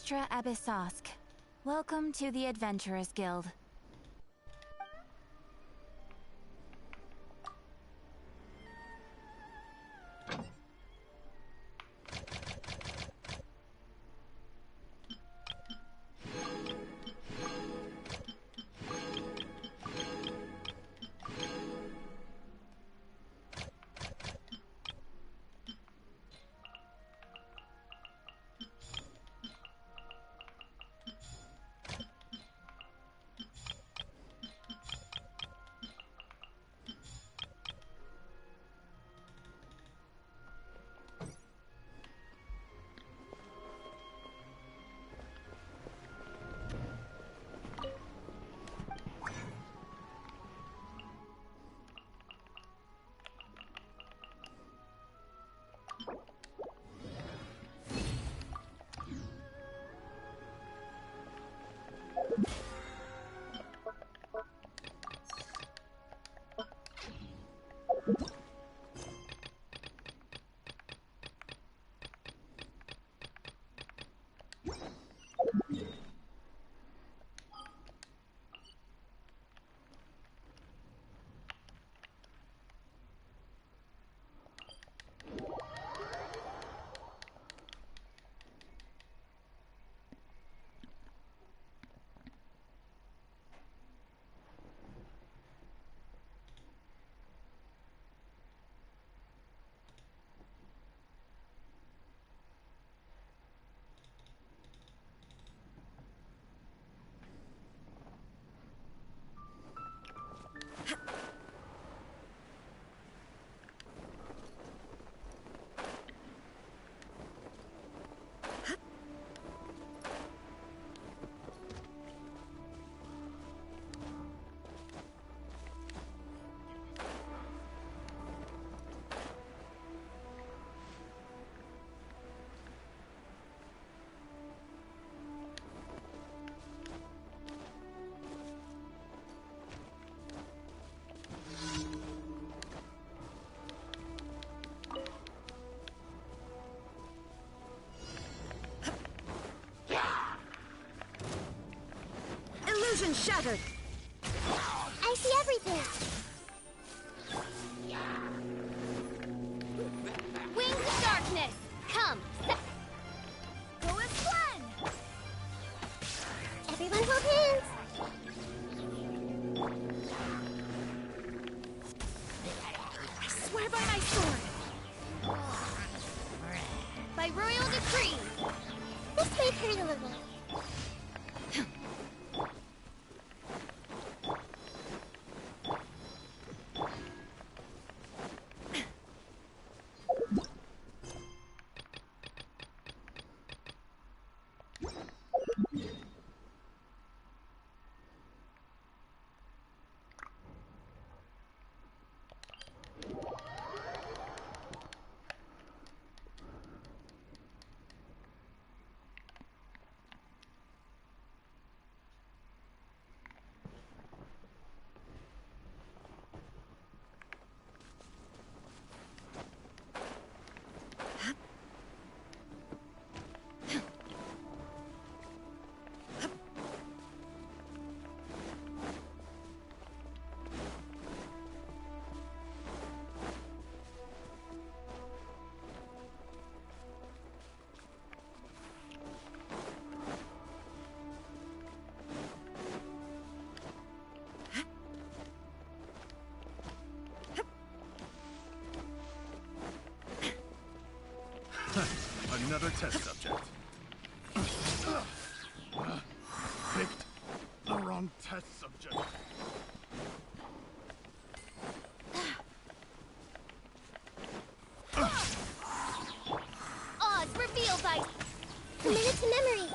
Astra Abyssosk. Welcome to the Adventurers Guild. Illusion shattered! I see everything! Wings of darkness! Come! Go as one! Everyone hold hands! I swear by my sword! By royal decree! This may hurt a little. Another test subject. Picked the wrong test subject. Odds revealed by... Committed to memory!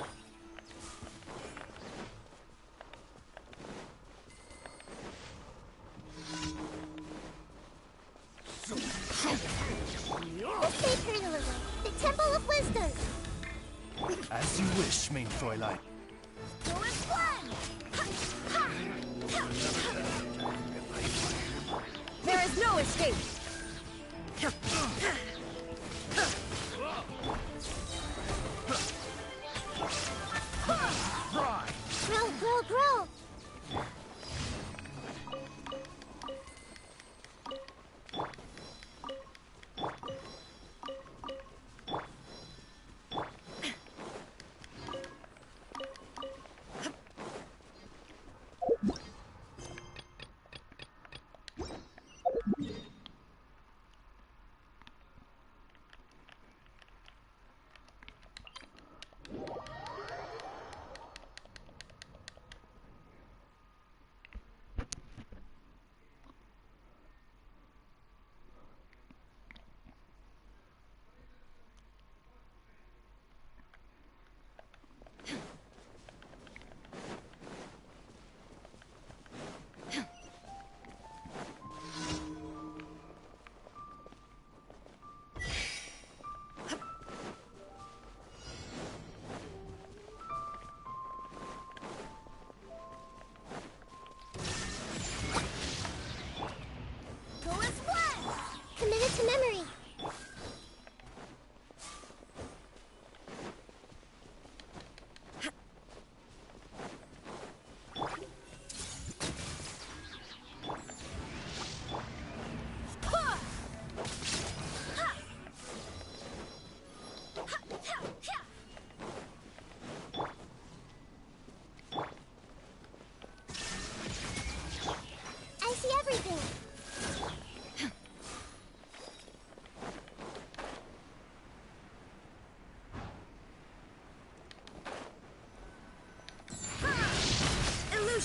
This may hurt a little. The Temple of Wisdom! As you wish, main Fräulein. Go as one! There is no escape!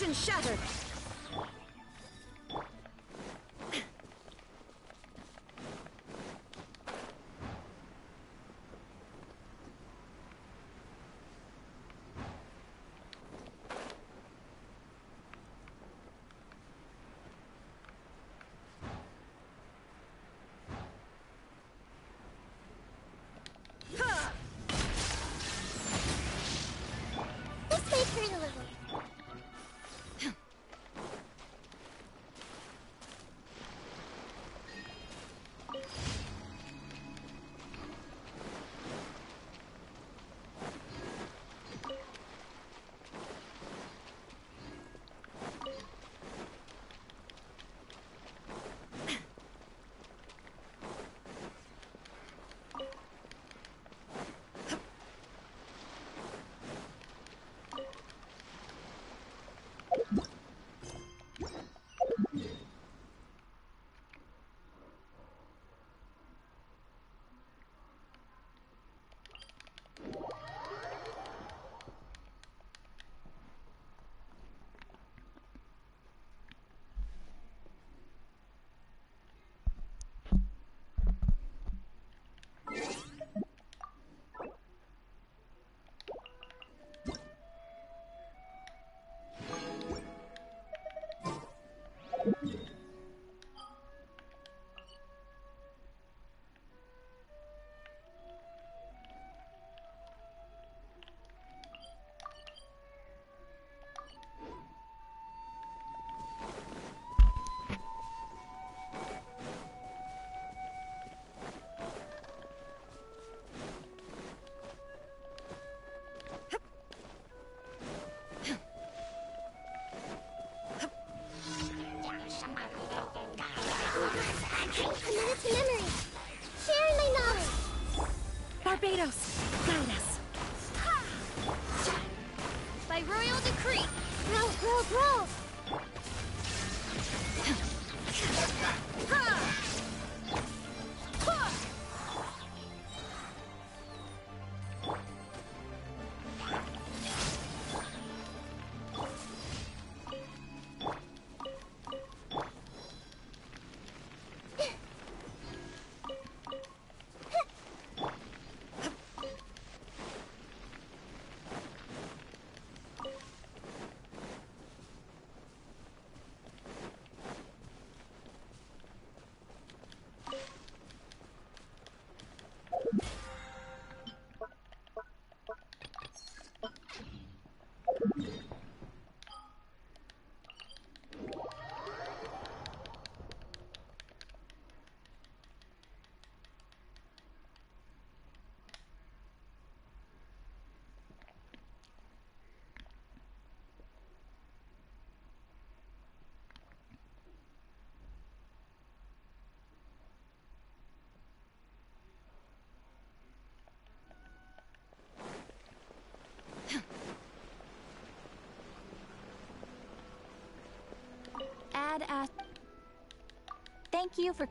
Illusion shattered! This may hurt a little. Committed to memory. Sharing my knowledge. Barbados, guide us. By royal decree. Grow, grow, grow! Thank you for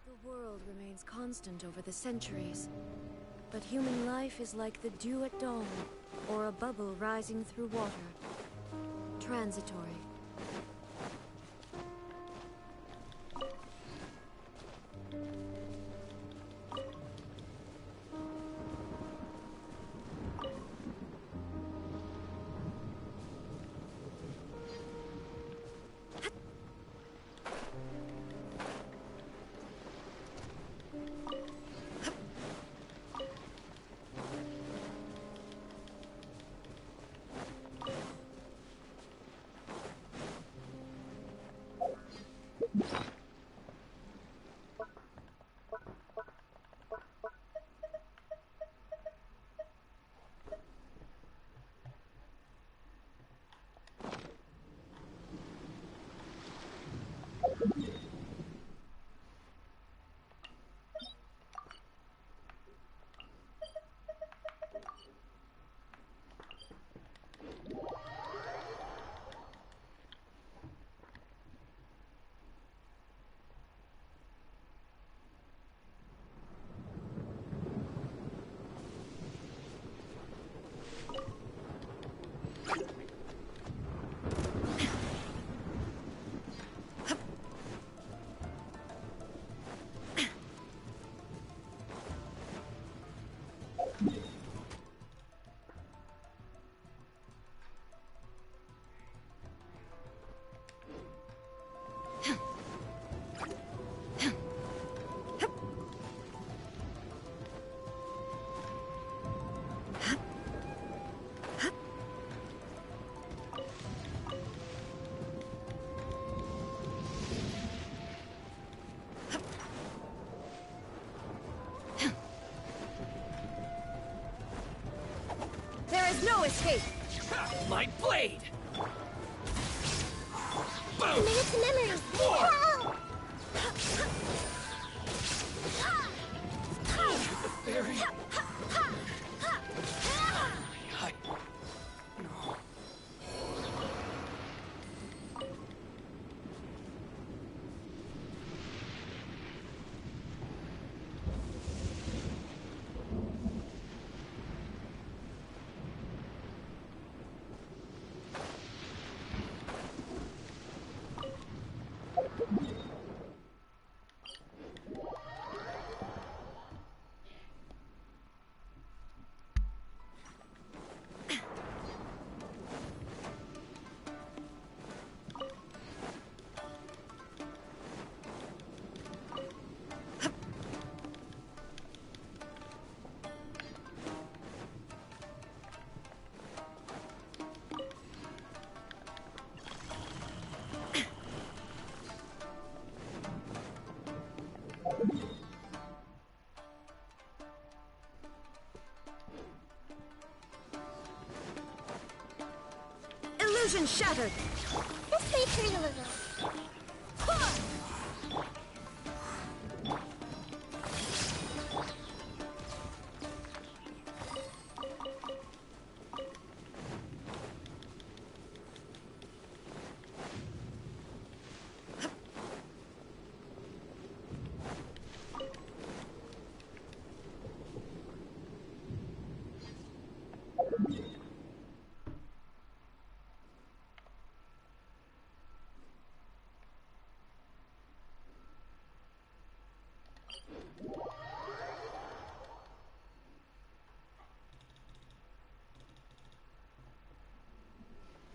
The world remains constant over the centuries, but human life is like the dew at dawn, or a bubble rising through water. Transitory. No escape! My blade! Boom! Its memories! More! Help! Illusion shattered! This may hurt a little.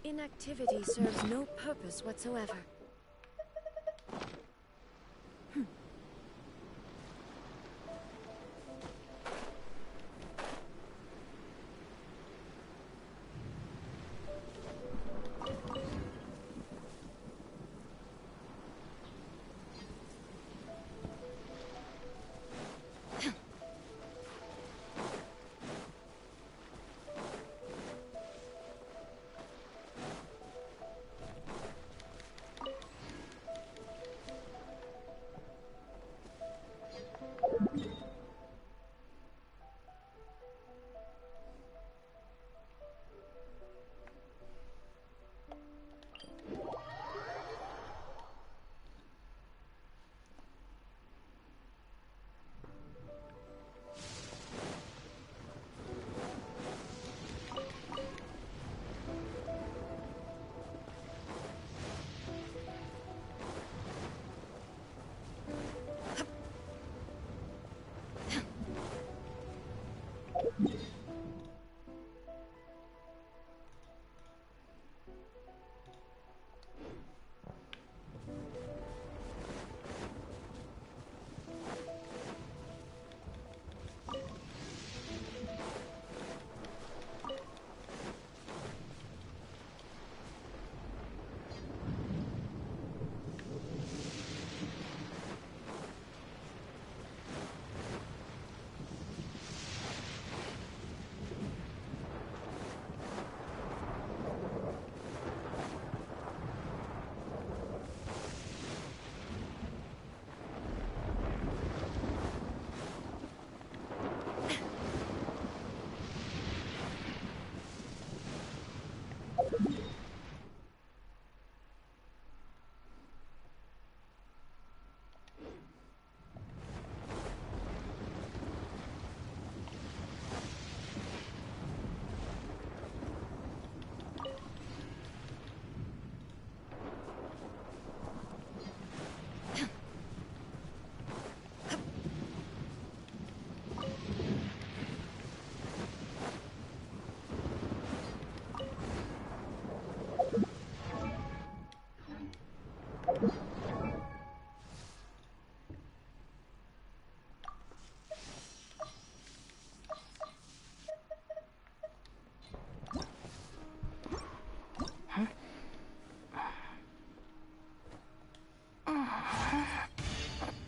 Inactivity serves no purpose whatsoever.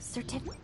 Certificate.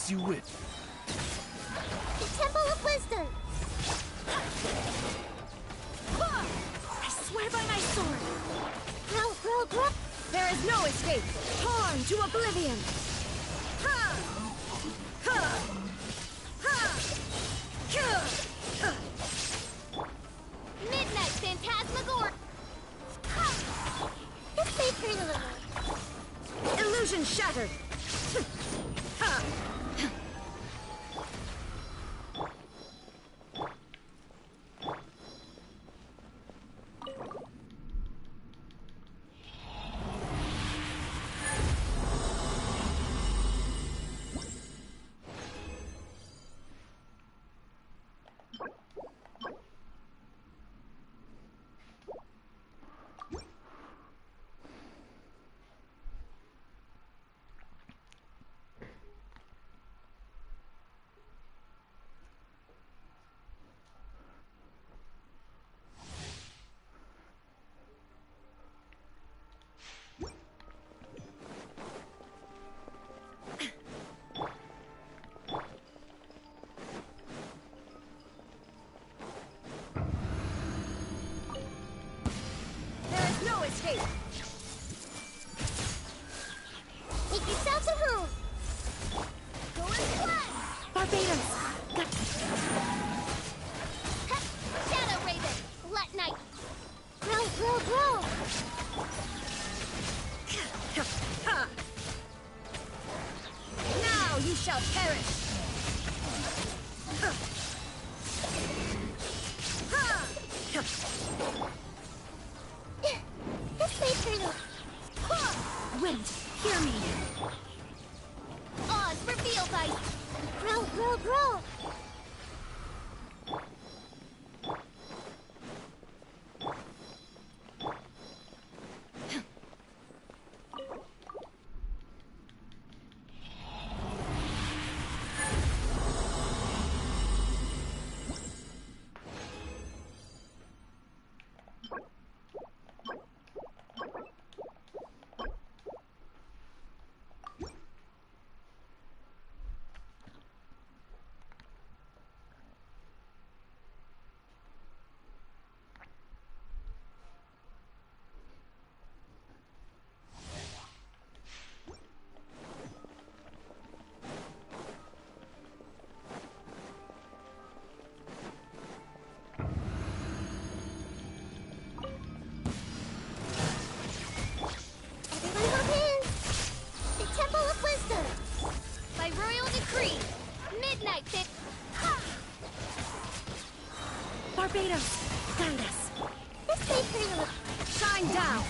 As you wish. The Temple of Wisdom! I swear by my sword! Grow, grow, grow! There is no escape! Torn to oblivion! Ha! Ha! Ha! Midnight Phantasmagoria! This may turn a little. Illusion shattered! Ha! No escape! Make yourselves at home! Go and fly! Barbados! Shadow Raven! Let night! Grow, grow, grow! Ha! Now you shall perish! Ha! This may turn a... Wind, hear me! Oz reveal by... Grow, grow, grow! Everyone hop in! The Temple of Wisdom! By royal decree! Midnight Pit... Barbados, guide us! This may turn a little... Shine down!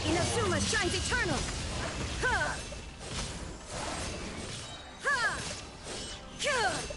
Inazuma shines eternal! Ha! Ha! Ha!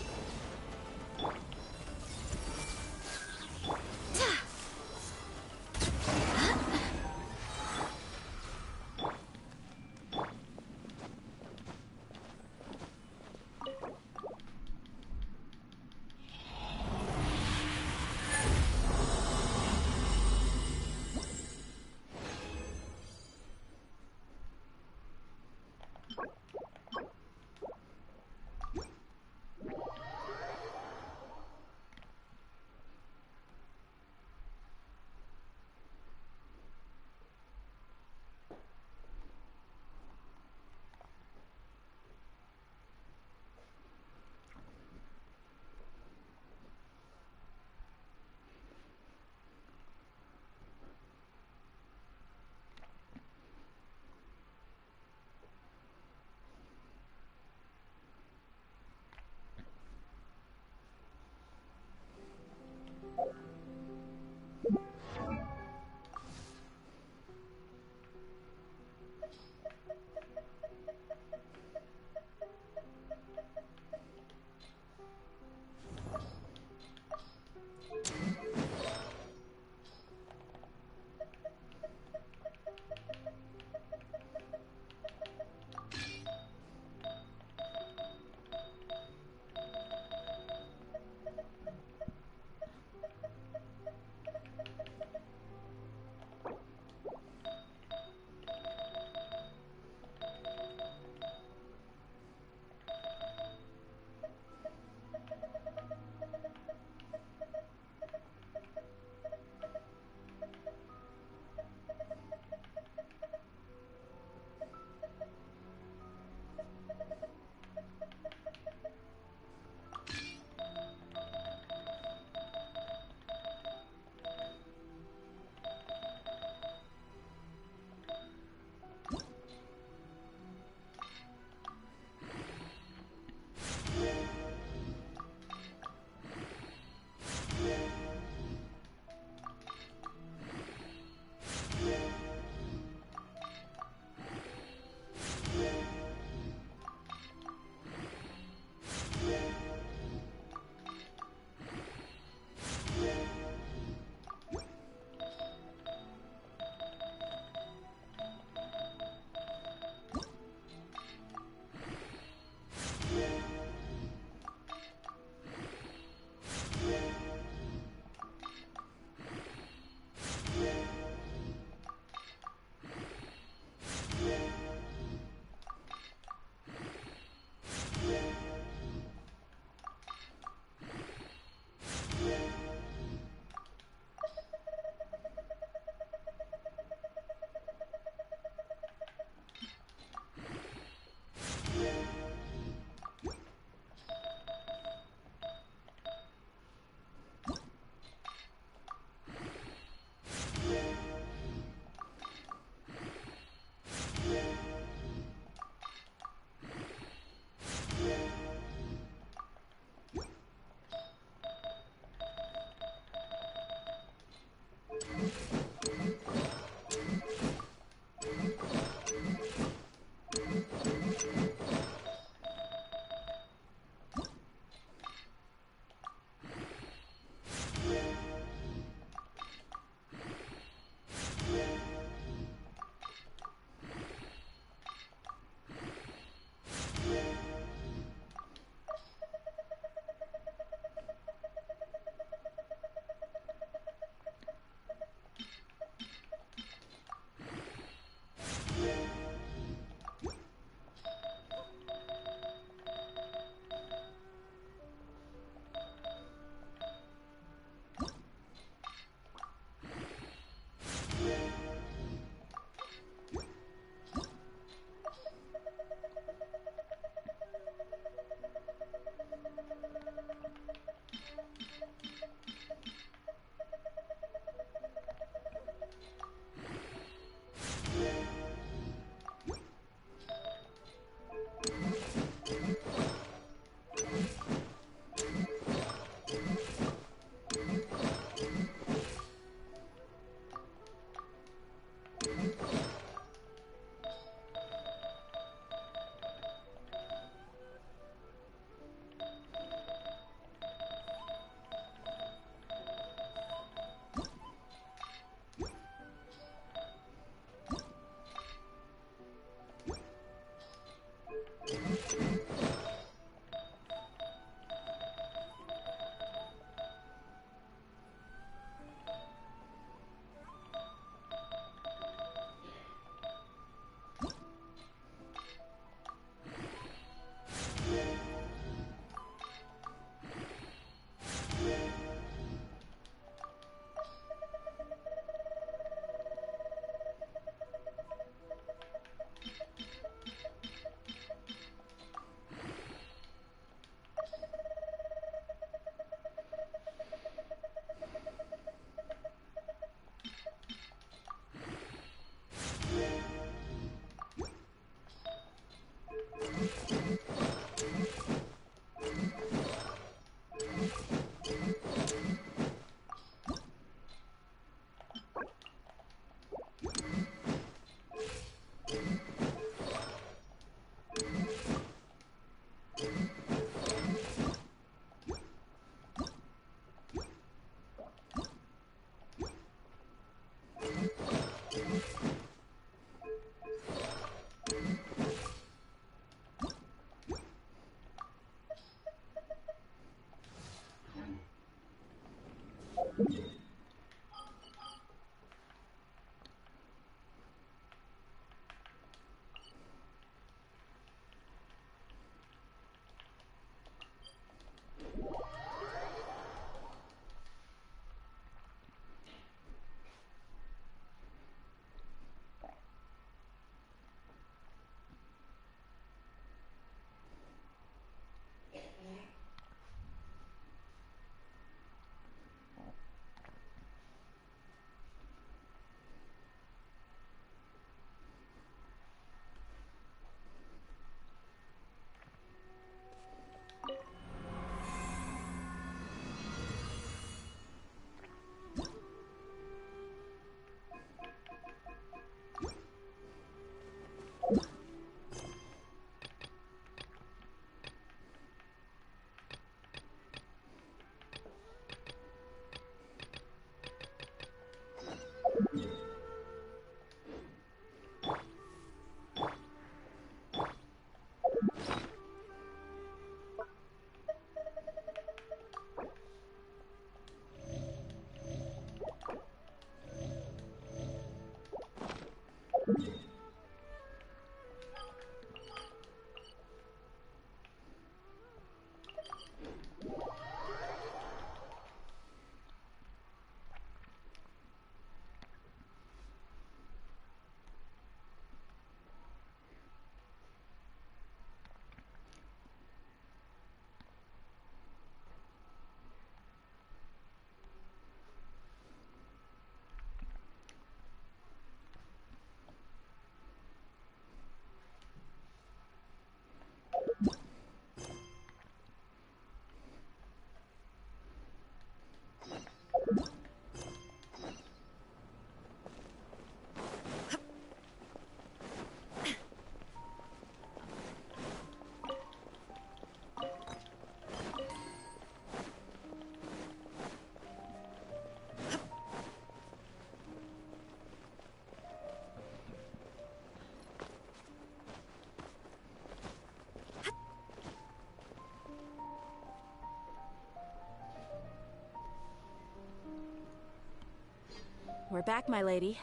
we're back, my lady.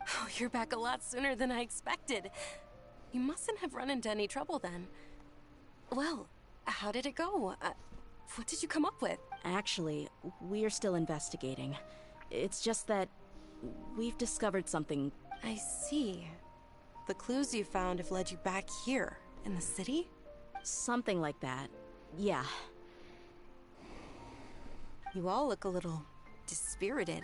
Oh, you're back a lot sooner than I expected. You mustn't have run into any trouble then. Well, how did it go? What did you come up with? Actually, we're still investigating. It's just that we've discovered something. I see. The clues you found have led you back here, in the city? Something like that. Yeah. You all look a little dispirited.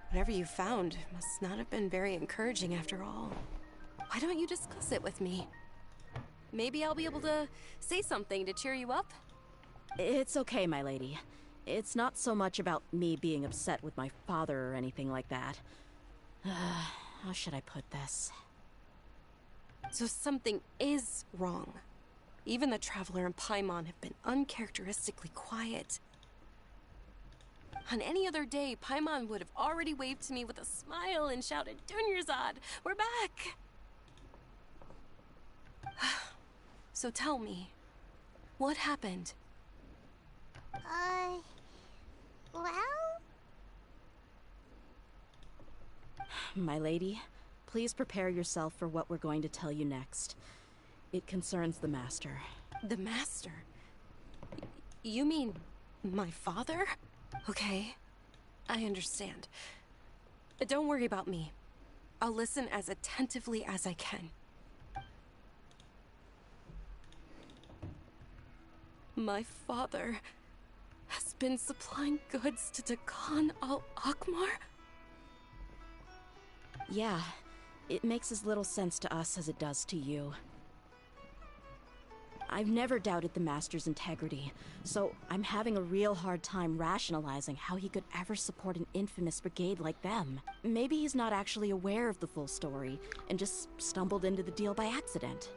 Whatever you found must not have been very encouraging after all. Why don't you discuss it with me? Maybe I'll be able to say something to cheer you up? It's okay, my lady. It's not so much about me being upset with my father or anything like that. How should I put this? So something is wrong. Even the Traveler and Paimon have been uncharacteristically quiet. On any other day, Paimon would have already waved to me with a smile and shouted, "Dunyarzad, we're back!" So tell me, what happened? Well? My lady, please prepare yourself for what we're going to tell you next. It concerns the Master. The Master? You mean my father? Okay, I understand. Don't worry about me. I'll listen as attentively as I can. My father has been supplying goods to Dakan al-Akmar? Yeah, it makes as little sense to us as it does to you. I've never doubted the Master's integrity, so I'm having a real hard time rationalizing how he could ever support an infamous brigade like them. Maybe he's not actually aware of the full story, and just stumbled into the deal by accident.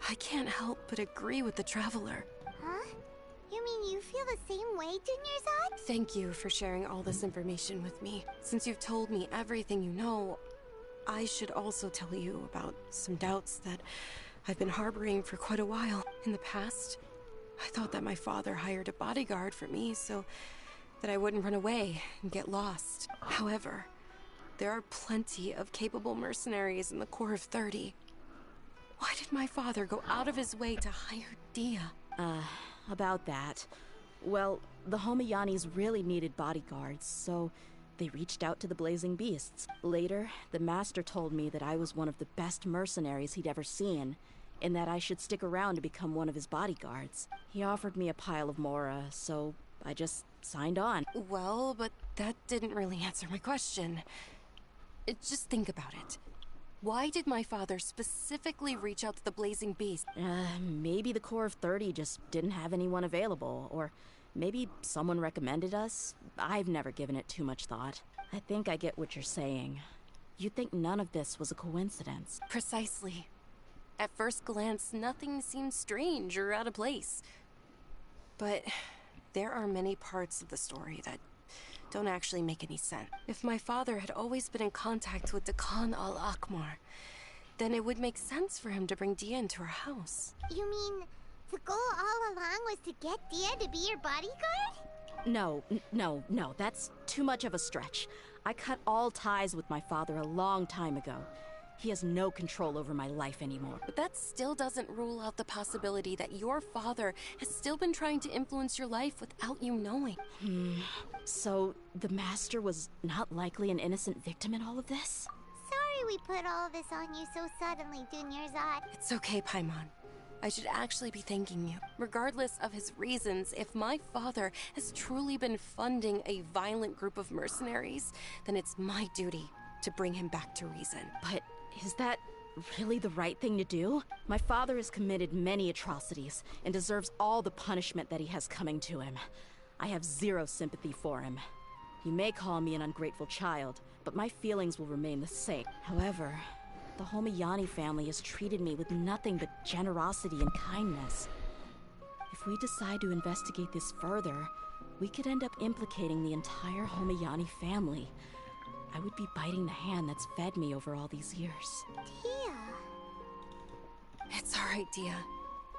I can't help but agree with the Traveler. Huh? You mean you feel the same way, Dunyarzad? Thank you for sharing all this information with me. Since you've told me everything you know, I should also tell you about some doubts that I've been harboring for quite a while. In the past, I thought that my father hired a bodyguard for me so that I wouldn't run away and get lost. However, there are plenty of capable mercenaries in the Corps of 30. Why did my father go out of his way to hire Dia? About that. Well, the Homayanis really needed bodyguards, so they reached out to the Blazing Beasts. Later, the Master told me that I was one of the best mercenaries he'd ever seen, and that I should stick around to become one of his bodyguards. He offered me a pile of mora, so I just signed on. Well, but that didn't really answer my question. Just think about it. Why did my father specifically reach out to the Blazing Beast? Maybe the Corps of 30 just didn't have anyone available, or maybe someone recommended us. I've never given it too much thought. I think I get what you're saying. You think none of this was a coincidence. Precisely. At first glance, nothing seemed strange or out of place. But there are many parts of the story that don't actually make any sense. If my father had always been in contact with Dakan al-Akmar, then it would make sense for him to bring Dia into our house. You mean the goal all along was to get Dia to be your bodyguard? No, that's too much of a stretch. I cut all ties with my father a long time ago. He has no control over my life anymore. But that still doesn't rule out the possibility that your father has still been trying to influence your life without you knowing. So, the Master was not likely an innocent victim in all of this? Sorry we put all of this on you so suddenly, Dunyarzad. It's okay, Paimon. I should actually be thanking you. Regardless of his reasons, if my father has truly been funding a violent group of mercenaries, then it's my duty to bring him back to reason. But is that really the right thing to do? My father has committed many atrocities and deserves all the punishment that he has coming to him. I have zero sympathy for him. You may call me an ungrateful child, but my feelings will remain the same. However, the Homayani family has treated me with nothing but generosity and kindness. If we decide to investigate this further, we could end up implicating the entire Homayani family. I would be biting the hand that's fed me over all these years. Dia. It's all right, Dia.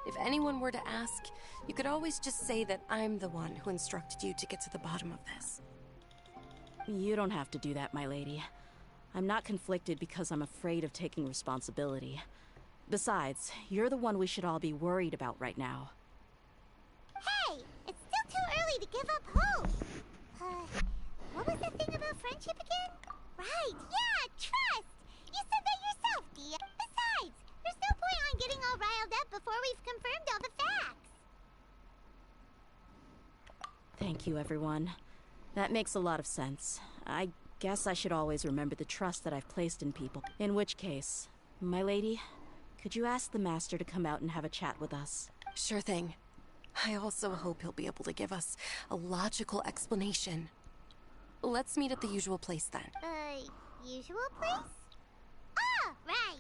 If anyone were to ask, you could always just say that I'm the one who instructed you to get to the bottom of this. You don't have to do that, my lady. I'm not conflicted because I'm afraid of taking responsibility. Besides, you're the one we should all be worried about right now. Hey! It's still too early to give up hope! What was the thing about friendship again? Right, yeah, trust! You said that yourself, Dia. Besides, there's no point on getting all riled up before we've confirmed all the facts. Thank you, everyone. That makes a lot of sense. I guess I should always remember the trust that I've placed in people. In which case, my lady, could you ask the Master to come out and have a chat with us? Sure thing. I also hope he'll be able to give us a logical explanation. Let's meet at the usual place then. Usual place? Ah, right!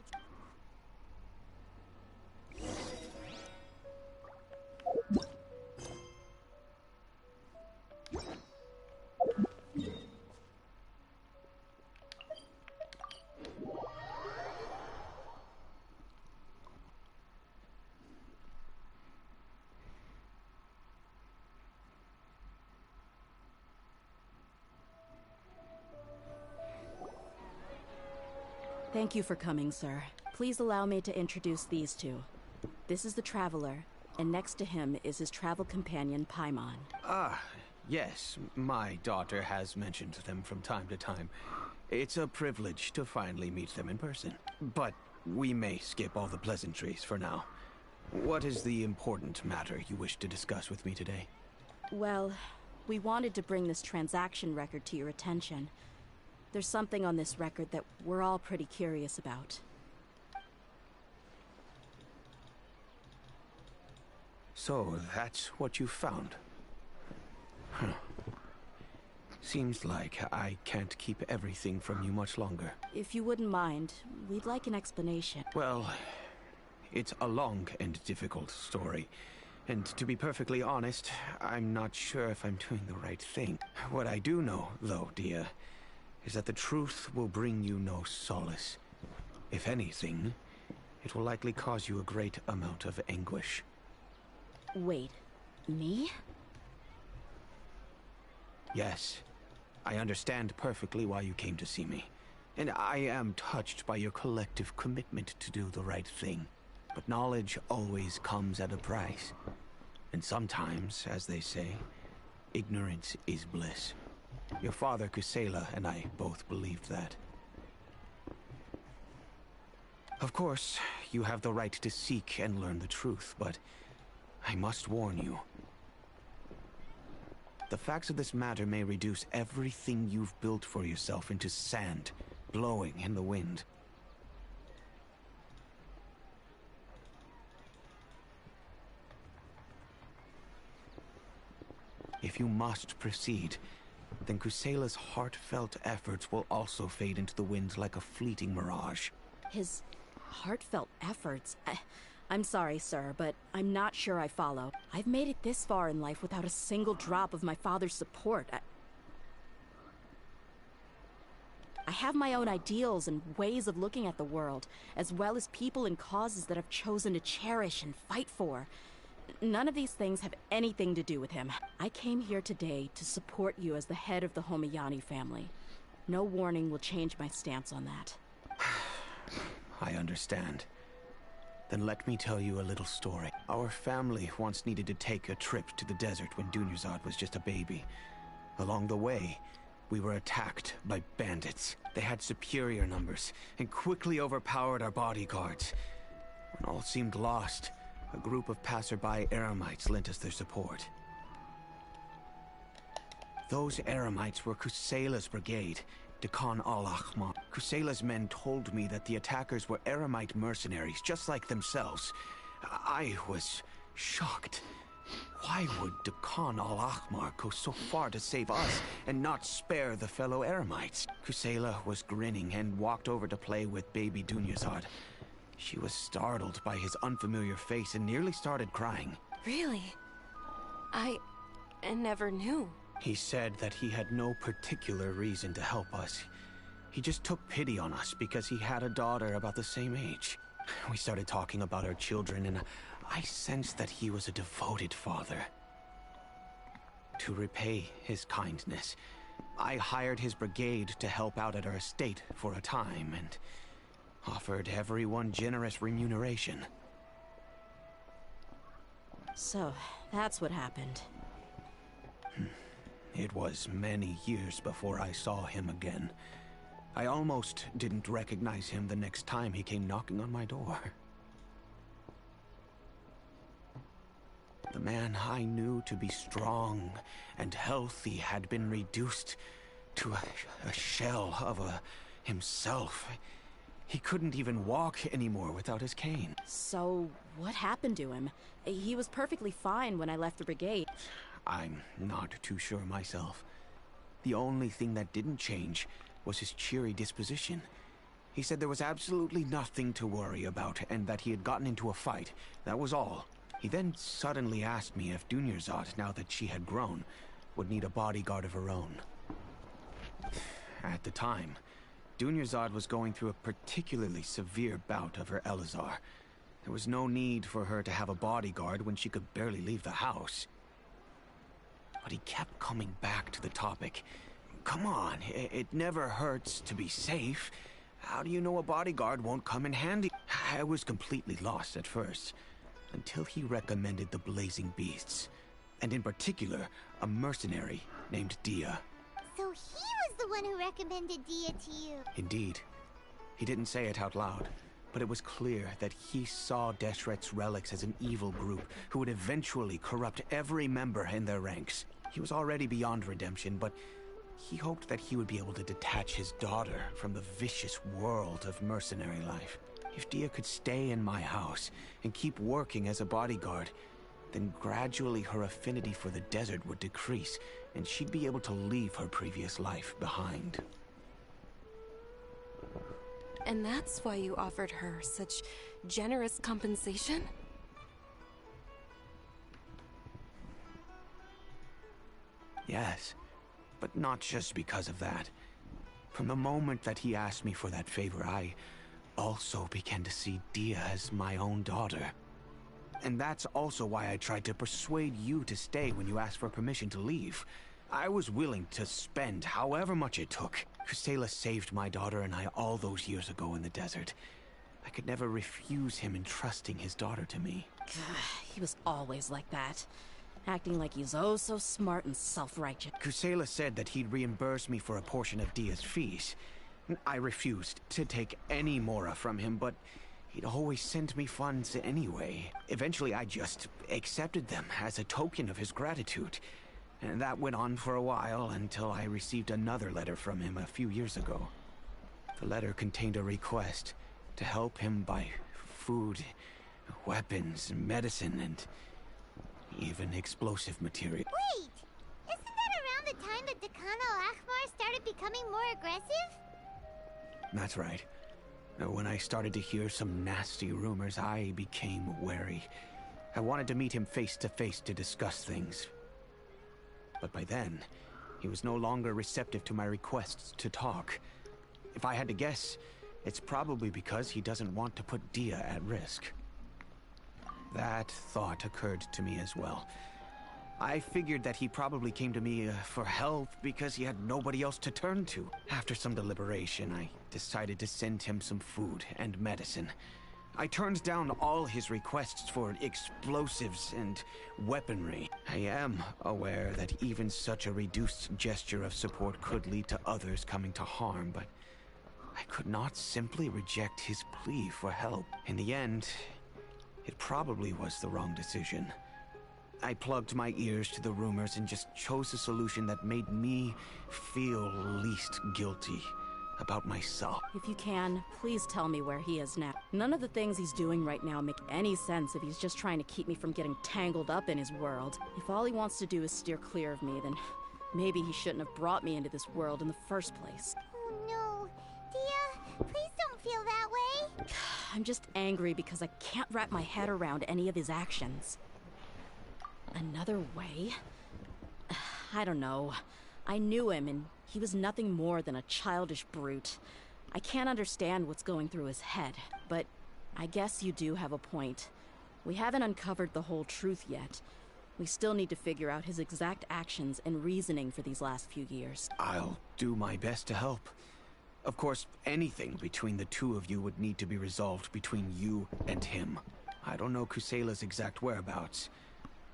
Thank you for coming, sir. Please allow me to introduce these two. This is the Traveler, and next to him is his travel companion, Paimon. Ah, yes. My daughter has mentioned them from time to time. It's a privilege to finally meet them in person. But we may skip all the pleasantries for now. What is the important matter you wish to discuss with me today? Well, we wanted to bring this transaction record to your attention. There's something on this record that we're all pretty curious about. So, that's what you found? Huh. Seems like I can't keep everything from you much longer. If you wouldn't mind, we'd like an explanation. Well, it's a long and difficult story. And to be perfectly honest, I'm not sure if I'm doing the right thing. What I do know, though, Dia, is that the truth will bring you no solace. If anything, it will likely cause you a great amount of anguish. Wait, me? Yes, I understand perfectly why you came to see me. And I am touched by your collective commitment to do the right thing. But knowledge always comes at a price. And sometimes, as they say, ignorance is bliss. Your father, Kusela, and I both believed that. Of course, you have the right to seek and learn the truth, but I must warn you. The facts of this matter may reduce everything you've built for yourself into sand, blowing in the wind. If you must proceed, then Kusela's heartfelt efforts will also fade into the wind like a fleeting mirage. His heartfelt efforts? I'm sorry, sir, but I'm not sure I follow. I've made it this far in life without a single drop of my father's support. I have my own ideals and ways of looking at the world, as well as people and causes that I've chosen to cherish and fight for. None of these things have anything to do with him. I came here today to support you as the head of the Homiyani family. No warning will change my stance on that. I understand. Then let me tell you a little story. Our family once needed to take a trip to the desert when Dunyazad was just a baby. Along the way, we were attacked by bandits. They had superior numbers and quickly overpowered our bodyguards. When all seemed lost, a group of passerby Eremites lent us their support. Those Eremites were Kusela's brigade, Dekan al-Ahmar. Kusela's men told me that the attackers were Eremite mercenaries, just like themselves. I was shocked. Why would Dekan al-Ahmar go so far to save us and not spare the fellow Eremites? Kusela was grinning and walked over to play with baby Dunyazad. She was startled by his unfamiliar face and nearly started crying. Really? I never knew. He said that he had no particular reason to help us. He just took pity on us because he had a daughter about the same age. We started talking about our children, and I sensed that he was a devoted father. To repay his kindness, I hired his brigade to help out at our estate for a time and offered everyone generous remuneration. So, that's what happened. It was many years before I saw him again. I almost didn't recognize him the next time he came knocking on my door. The man I knew to be strong and healthy had been reduced to a shell of himself. He couldn't even walk anymore without his cane. So, what happened to him? He was perfectly fine when I left the brigade. I'm not too sure myself. The only thing that didn't change was his cheery disposition. He said there was absolutely nothing to worry about and that he had gotten into a fight. That was all. He then suddenly asked me if Dunyarzad, now that she had grown, would need a bodyguard of her own. At the time, Dunyarzad was going through a particularly severe bout of her Elazar. There was no need for her to have a bodyguard when she could barely leave the house. But he kept coming back to the topic. Come on, it never hurts to be safe. How do you know a bodyguard won't come in handy? I was completely lost at first, until he recommended the Blazing Beasts, and in particular, a mercenary named Dia. So he was the one who recommended Dia to you. Indeed. He didn't say it out loud, but it was clear that he saw Deshret's relics as an evil group who would eventually corrupt every member in their ranks. He was already beyond redemption, but he hoped that he would be able to detach his daughter from the vicious world of mercenary life. If Dia could stay in my house and keep working as a bodyguard, then gradually her affinity for the desert would decrease, and she'd be able to leave her previous life behind. And that's why you offered her such generous compensation? Yes, but not just because of that. From the moment that he asked me for that favor, I also began to see Dia as my own daughter. And that's also why I tried to persuade you to stay when you asked for permission to leave. I was willing to spend however much it took. Kusela saved my daughter and I all those years ago in the desert. I could never refuse him entrusting his daughter to me. He was always like that. Acting like he's oh so smart and self-righteous. Kusela said that he'd reimburse me for a portion of Dia's fees. I refused to take any mora from him, but he'd always send me funds anyway. Eventually, I just accepted them as a token of his gratitude. And that went on for a while until I received another letter from him a few years ago. The letter contained a request to help him buy food, weapons, medicine, and even explosive material. Wait! Isn't that around the time that Dakan al-Ahmar started becoming more aggressive? That's right. When I started to hear some nasty rumors, I became wary. I wanted to meet him face to face to discuss things. But by then, he was no longer receptive to my requests to talk. If I had to guess, it's probably because he doesn't want to put Dia at risk. That thought occurred to me as well. I figured that he probably came to me for help because he had nobody else to turn to. After some deliberation, I decided to send him some food and medicine. I turned down all his requests for explosives and weaponry. I am aware that even such a reduced gesture of support could lead to others coming to harm, but I could not simply reject his plea for help. In the end, it probably was the wrong decision. I plugged my ears to the rumors and just chose a solution that made me feel least guilty about myself. If you can, please tell me where he is now. None of the things he's doing right now make any sense if he's just trying to keep me from getting tangled up in his world. If all he wants to do is steer clear of me, then maybe he shouldn't have brought me into this world in the first place. Oh no. Dia, please don't feel that way. I'm just angry because I can't wrap my head around any of his actions. Another way? I don't know. I knew him, and he was nothing more than a childish brute. I can't understand what's going through his head, but I guess you do have a point. We haven't uncovered the whole truth yet. We still need to figure out his exact actions and reasoning for these last few years. I'll do my best to help. Of course, anything between the two of you would need to be resolved between you and him. I don't know Kusela's exact whereabouts.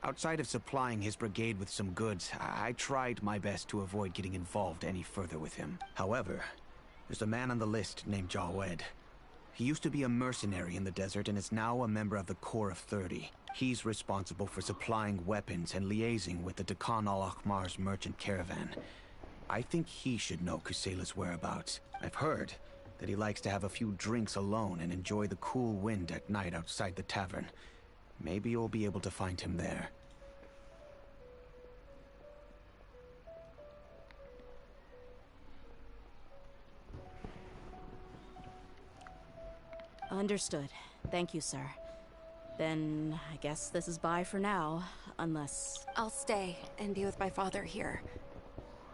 Outside of supplying his brigade with some goods, I tried my best to avoid getting involved any further with him. However, there's a man on the list named Jawed. He used to be a mercenary in the desert and is now a member of the Corps of 30. He's responsible for supplying weapons and liaising with the Dakan al-Ahmar's merchant caravan. I think he should know Kusela's whereabouts. I've heard that he likes to have a few drinks alone and enjoy the cool wind at night outside the tavern. Maybe you'll be able to find him there. Understood. Thank you, sir. Then I guess this is bye for now, unless... I'll stay and be with my father here.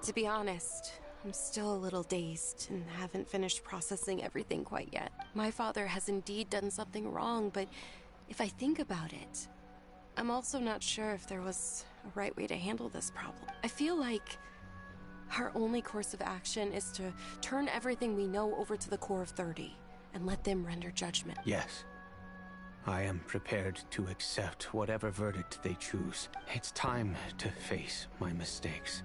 To be honest, I'm still a little dazed and haven't finished processing everything quite yet. My father has indeed done something wrong, but if I think about it, I'm also not sure if there was a right way to handle this problem. I feel like our only course of action is to turn everything we know over to the Corps of 30 and let them render judgment. Yes. I am prepared to accept whatever verdict they choose. It's time to face my mistakes.